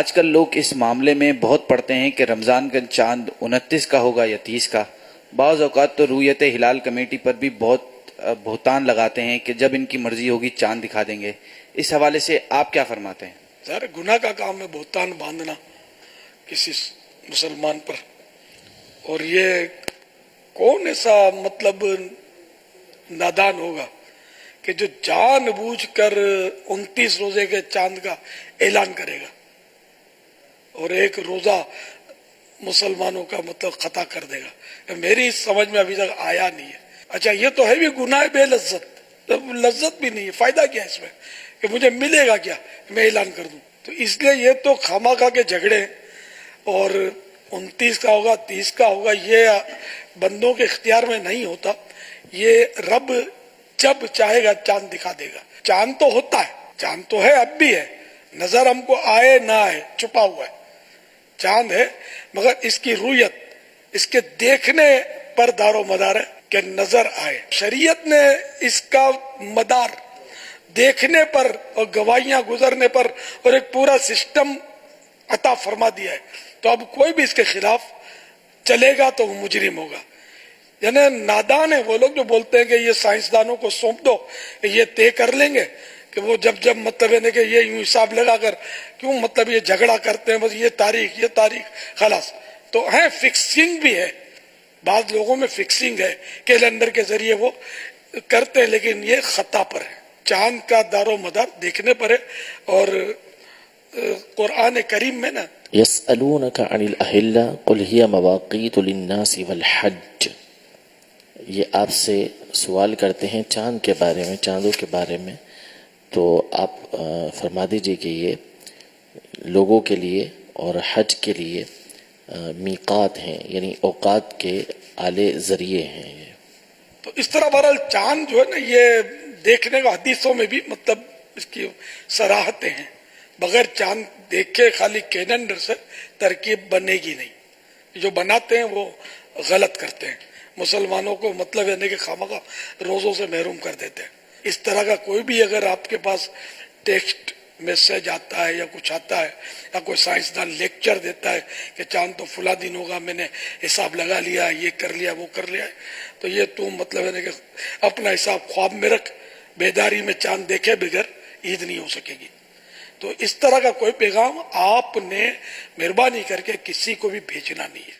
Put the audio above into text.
آج کل لوگ اس معاملے میں بہت پڑھتے ہیں کہ رمضان کا چاند 29 کا ہوگا یا 30 کا. بعض اوقات تو رویت ہلال کمیٹی پر بھی بہت بہتان لگاتے ہیں کہ جب ان کی مرضی ہوگی چاند دکھا دیں گے. اس حوالے سے آپ کیا فرماتے ہیں؟ ظاہر گناہ کا کام ہے بہتان باندھنا کسی مسلمان پر. اور یہ کون ایسا نادان ہوگا کہ جو جان بوجھ کر 29 روزے کے چاند کا اعلان کرے گا اور ایک روزہ مسلمانوں کا خطا کر دے گا. میری سمجھ میں ابھی تک آیا نہیں ہے. اچھا یہ تو ہے بھی گناہ بے لذت، لذت بھی نہیں ہے. فائدہ کیا ہے اس میں کہ مجھے ملے گا کیا میں اعلان کر دوں؟ تو اس لیے یہ تو خامخواہ کے جھگڑے ہیں. اور 29 کا ہوگا 30 کا ہوگا یہ بندوں کے اختیار میں نہیں ہوتا. یہ رب جب چاہے گا چاند دکھا دے گا. چاند تو ہوتا ہے، چاند تو ہے، اب بھی ہے، نظر ہم کو آئے نہ آئے چھپا ہوا ہے. چاند ہے مگر اس کی رویت، اس کے دیکھنے پر دار و مدار ہے کہ نظر آئے. شریعت نے اس کا مدار دیکھنے پر اور گواہیاں گزرنے پر اور ایک پورا سسٹم عطا فرما دیا ہے. تو اب کوئی بھی اس کے خلاف چلے گا تو وہ مجرم ہوگا. یعنی نادان ہیں وہ لوگ جو بولتے ہیں کہ یہ سائنسدانوں کو سونپ دو، یہ طے کر لیں گے کہ وہ جب کہ یہ یوں حساب لگا کر کیوں یہ جھگڑا کرتے ہیں، بس یہ تاریخ خلاص. تو ہے فکسنگ بھی ہے، بعض لوگوں میں فکسنگ ہے، کیلنڈر کے ذریعے وہ کرتے ہیں، لیکن یہ خطا پر ہے. چاند کا دار و مدار دیکھنے پر ہے. اور قرآن کریم میں نا يسألونك عن الأهلة قل هي مواقيت للناس والحج، یہ آپ سے سوال کرتے ہیں چاند کے بارے میں، چاندوں کے بارے میں. تو آپ فرما دیجئے کہ یہ لوگوں کے لیے اور حج کے لیے میقات ہیں، یعنی اوقات کے اعلی ذریعے ہیں. یہ تو اس طرح بہرحال چاند جو ہے نا یہ دیکھنے کا حدیثوں میں بھی اس کی صراحتیں ہیں. بغیر چاند دیکھے خالی کیلنڈر سے ترکیب بنے گی نہیں. جو بناتے ہیں وہ غلط کرتے ہیں، مسلمانوں کو یعنی کہ خامخواہ روزوں سے محروم کر دیتے ہیں. اس طرح کا کوئی بھی اگر آپ کے پاس ٹیکسٹ میسج آتا ہے یا کچھ آتا ہے یا کوئی سائنسدان لیکچر دیتا ہے کہ چاند تو فلاں دن ہوگا، میں نے حساب لگا لیا، یہ کر لیا وہ کر لیا، تو یہ تو یعنی کہ اپنا حساب خواب میں رکھ، بیداری میں چاند دیکھے بغیر عید نہیں ہو سکے گی. تو اس طرح کا کوئی پیغام آپ نے مہربانی کر کے کسی کو بھی بھیجنا نہیں ہے.